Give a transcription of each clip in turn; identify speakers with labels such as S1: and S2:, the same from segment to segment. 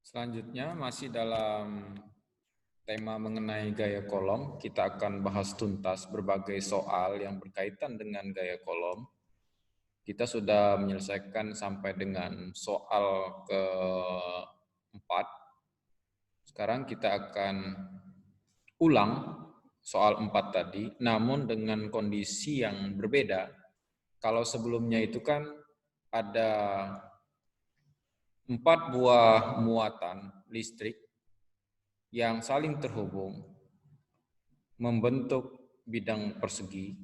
S1: Selanjutnya masih dalam tema mengenai gaya kolom, kita akan bahas tuntas berbagai soal yang berkaitan dengan gaya kolom. Kita sudah menyelesaikan sampai dengan soal keempat. Sekarang kita akan ulang soal 4 tadi, namun dengan kondisi yang berbeda. Kalau sebelumnya itu kan ada 4 buah muatan listrik yang saling terhubung membentuk bidang persegi.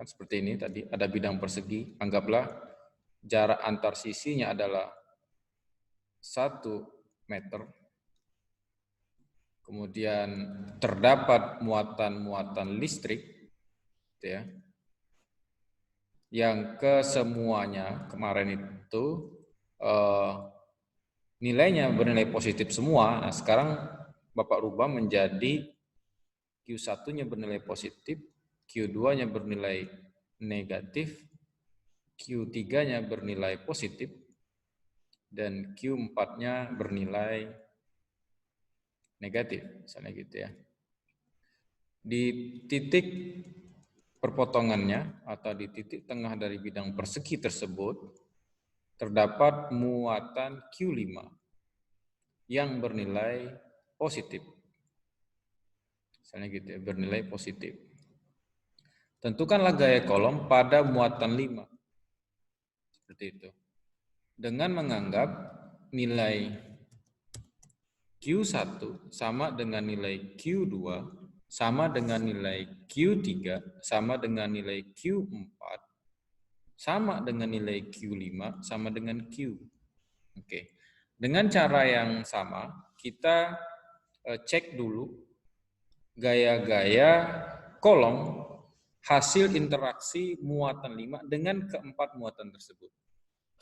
S1: Kan seperti ini tadi, ada bidang persegi. Anggaplah jarak antar sisinya adalah 1 meter. Kemudian terdapat muatan-muatan listrik, gitu ya, yang kesemuanya kemarin itu nilainya bernilai positif semua. Nah, sekarang Bapak rubah menjadi Q1-nya bernilai positif, Q2-nya bernilai negatif, Q3-nya bernilai positif, dan Q4-nya bernilai negatif, misalnya gitu ya. Di titik perpotongannya atau di titik tengah dari bidang persegi tersebut terdapat muatan Q5 yang bernilai positif. Misalnya gitu ya, bernilai positif. Tentukanlah gaya kolom pada muatan 5. Seperti itu. Dengan menganggap nilai Q1 sama dengan nilai Q2 sama dengan nilai Q3 sama dengan nilai Q4 sama dengan nilai Q5 sama dengan Q. Oke. Dengan cara yang sama, kita cek dulu gaya-gaya kolom hasil interaksi muatan 5 dengan keempat muatan tersebut.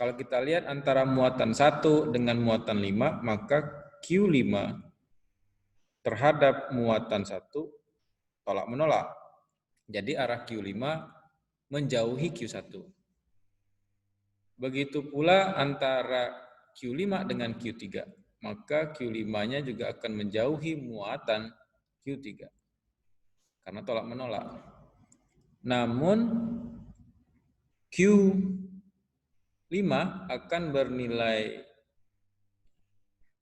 S1: Kalau kita lihat antara muatan 1 dengan muatan 5, maka Q5 terhadap muatan 1 tolak menolak. Jadi arah Q5 menjauhi Q1. Begitu pula antara Q5 dengan Q3, maka Q5-nya juga akan menjauhi muatan Q3 karena tolak menolak. Namun Q5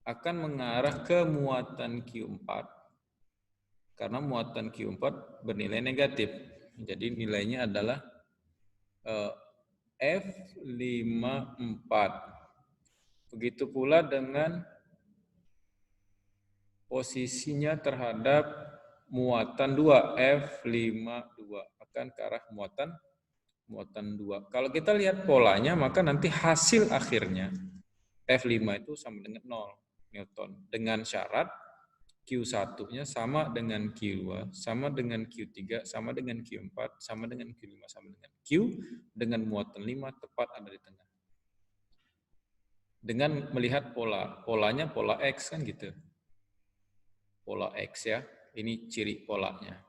S1: akan mengarah ke muatan Q4 karena muatan Q4 bernilai negatif. Jadi nilainya adalah F54. Begitu pula dengan posisinya terhadap muatan 2, F52 akan ke arah muatan 2. Kalau kita lihat polanya, maka nanti hasil akhirnya F5 itu sama dengan 0 Newton. Dengan syarat Q1-nya sama dengan Q2, sama dengan Q3, sama dengan Q4, sama dengan Q5, sama dengan Q, dengan muatan 5 tepat ada di tengah. Dengan melihat polanya pola X kan gitu. Pola X ya, ini ciri polanya.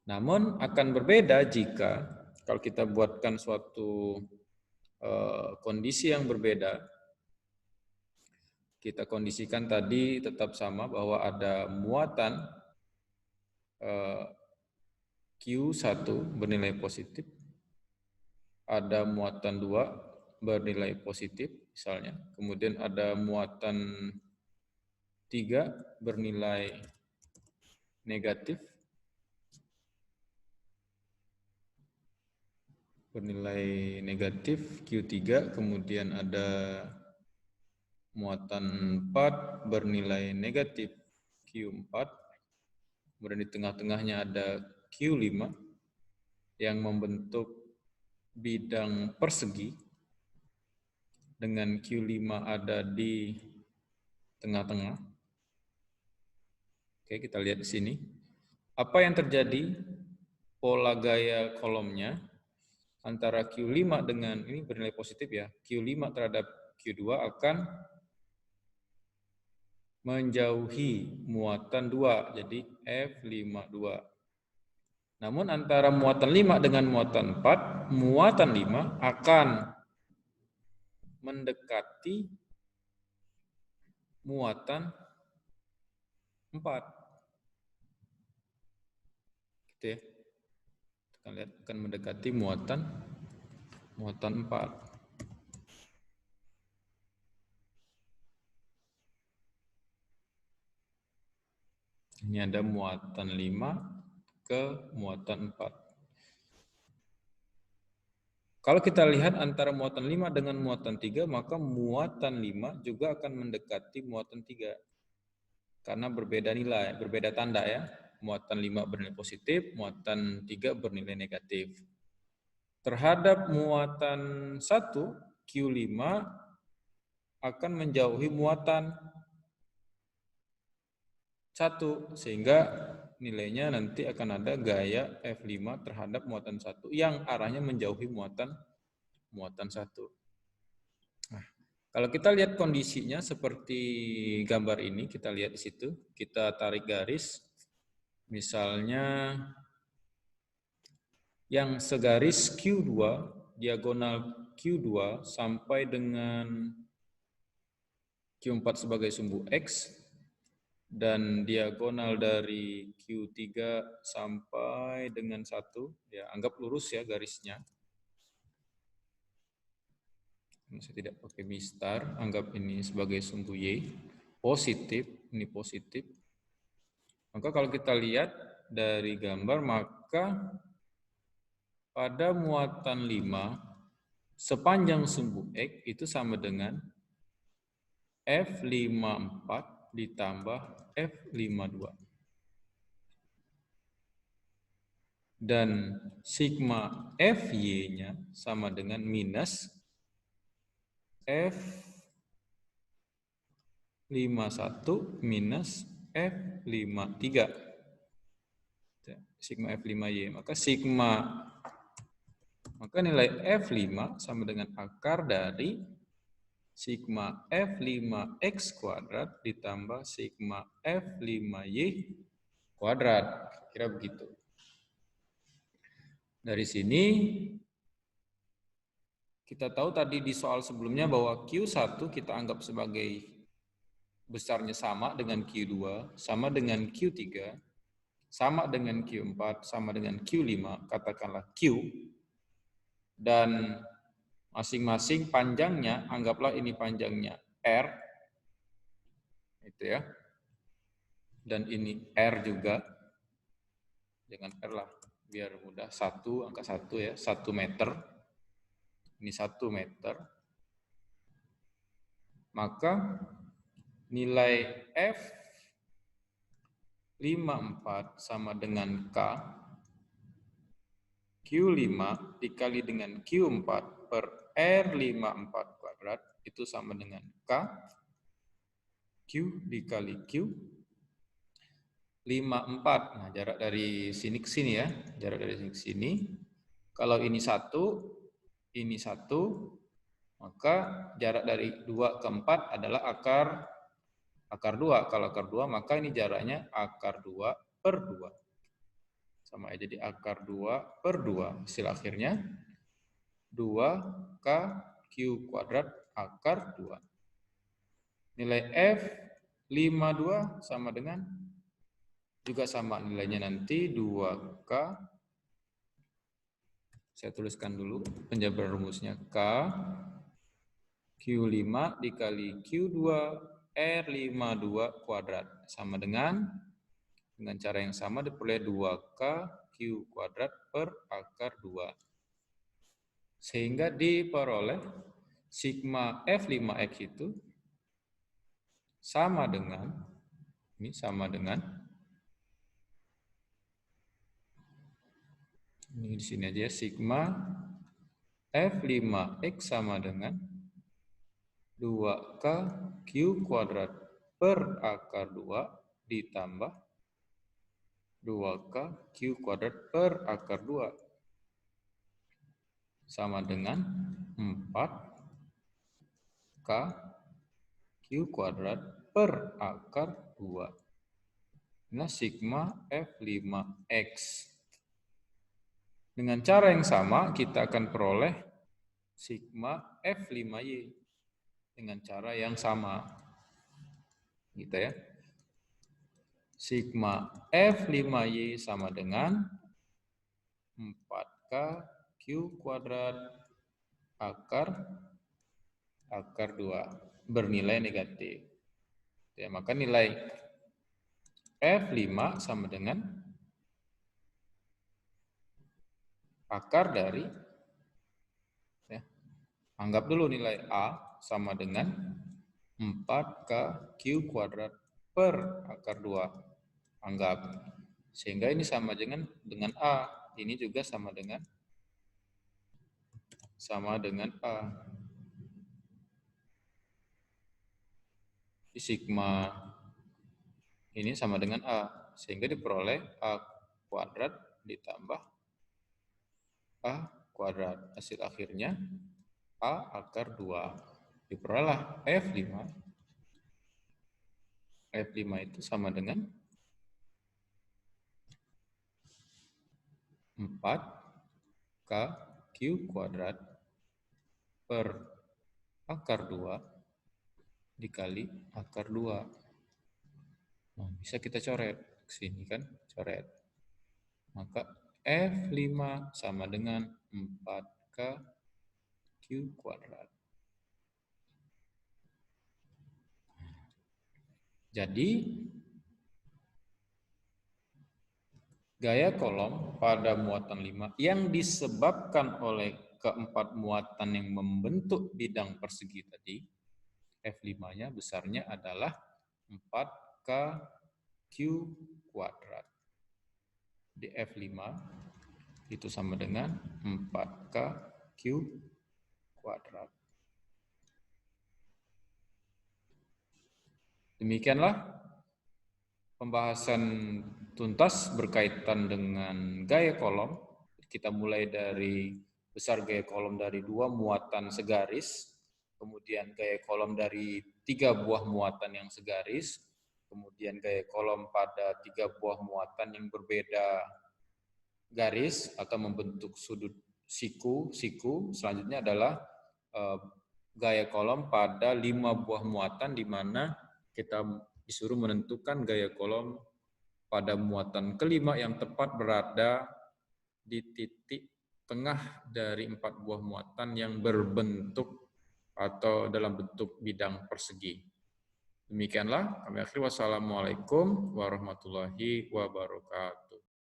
S1: Namun akan berbeda jika kalau kita buatkan suatu kondisi yang berbeda. Kita kondisikan tadi tetap sama bahwa ada muatan Q1 bernilai positif, ada muatan 2 bernilai positif misalnya, kemudian ada muatan 3 bernilai negatif, Q3, kemudian ada muatan 4 bernilai negatif Q4, kemudian di tengah-tengahnya ada Q5 yang membentuk bidang persegi dengan Q5 ada di tengah-tengah. Oke, kita lihat di sini. Apa yang terjadi? Pola gaya kolomnya antara Q5 dengan ini bernilai positif ya. Q5 terhadap Q2 akan menjauhi muatan 2, jadi F52. Namun antara muatan 5 dengan muatan 4, muatan 5 akan mendekati muatan 4. Gitu ya. Kita lihat akan mendekati muatan 4. Ini ada muatan 5 ke muatan 4. Kalau kita lihat antara muatan 5 dengan muatan 3, maka muatan 5 juga akan mendekati muatan 3. Karena berbeda nilai, berbeda tanda ya. Muatan 5 bernilai positif, muatan 3 bernilai negatif. Terhadap muatan 1, Q5 akan menjauhi muatan 1, sehingga nilainya nanti akan ada gaya F5 terhadap muatan 1 yang arahnya menjauhi muatan 1. Nah, kalau kita lihat kondisinya seperti gambar ini, kita lihat di situ, kita tarik garis, misalnya yang segaris Q2, diagonal Q2 sampai dengan Q4 sebagai sumbu X, dan diagonal dari Q3 sampai dengan 1, ya anggap lurus ya garisnya. Saya tidak pakai mistar, anggap ini sebagai sumbu Y, positif, ini positif. Maka kalau kita lihat dari gambar, maka pada muatan 5, sepanjang sumbu X itu sama dengan F54 ditambah F52. Dan sigma Fy-nya sama dengan minus F51 minus F53. Sigma F5Y. Maka nilai F5 sama dengan akar dari sigma F5X kuadrat ditambah sigma F5Y kuadrat. Kira begitu. Dari sini kita tahu tadi di soal sebelumnya bahwa Q1 kita anggap sebagai besarnya sama dengan Q2, sama dengan Q3, sama dengan Q4, sama dengan Q5, katakanlah Q. Dan masing-masing panjangnya, anggaplah ini panjangnya R, itu ya. Dan ini R juga, dengan R lah, biar mudah, angka 1 ya, 1 meter. Ini 1 meter. Maka nilai F54 sama dengan K, Q5 dikali dengan Q4 per R54 kuadrat, itu sama dengan K, Q dikali Q, 54. Nah, jarak dari sini ke sini ya, jarak dari sini ke sini. Kalau ini 1, ini 1, maka jarak dari 2 ke 4 adalah akar 2. Kalau akar 2, maka ini jaraknya akar 2 per 2. Sama aja, jadi akar 2 per 2. Hasil akhirnya 2K Q kuadrat akar 2. Nilai F52 sama dengan, juga sama nilainya nanti 2K, saya tuliskan dulu penjabaran rumusnya, K Q5 dikali Q2 R52 kuadrat sama dengan cara yang sama diperoleh 2K Q kuadrat per akar 2. Sehingga diperoleh sigma F5X itu sama dengan, ini di sini aja, sigma F5X sama dengan 2K Q kuadrat per akar 2 ditambah 2K Q kuadrat per akar 2 sama dengan 4K Q kuadrat per akar 2. Nah, sigma F5X. Dengan cara yang sama, kita akan peroleh sigma F5Y dengan cara yang sama. Gitu ya. Sigma F5Y sama dengan 4K Q kuadrat akar 2 bernilai negatif. Ya, maka nilai F5 sama dengan akar dari, ya, anggap dulu nilai A sama dengan 4K Q kuadrat per akar 2. Anggap. Sehingga ini sama dengan A. Ini juga sama dengan A. Sigma ini sama dengan A. Sehingga diperoleh A kuadrat ditambah A kuadrat. Hasil akhirnya A akar 2. Diperoleh F5. F5 itu sama dengan 4K Q kuadrat per akar 2 dikali akar 2. Nah, bisa kita coret. Sini kan, coret. Maka F5 sama dengan 4K Q kuadrat. Jadi, gaya kolom pada muatan 5 yang disebabkan oleh keempat muatan yang membentuk bidang persegi tadi, F5-nya besarnya adalah 4K Q kuadrat. Di F5 itu sama dengan 4K Q kuadrat. Demikianlah pembahasan tuntas berkaitan dengan gaya kolom. Kita mulai dari besar gaya kolom dari 2 muatan segaris, kemudian gaya kolom dari 3 buah muatan yang segaris, kemudian gaya kolom pada 3 buah muatan yang berbeda garis atau membentuk sudut siku. Selanjutnya adalah gaya kolom pada 5 buah muatan di mana kita disuruh menentukan gaya kolom pada muatan kelima yang tepat berada di titik tengah dari 4 buah muatan yang berbentuk atau dalam bentuk bidang persegi. Demikianlah kami akhiri. Wassalamualaikum warahmatullahi wabarakatuh.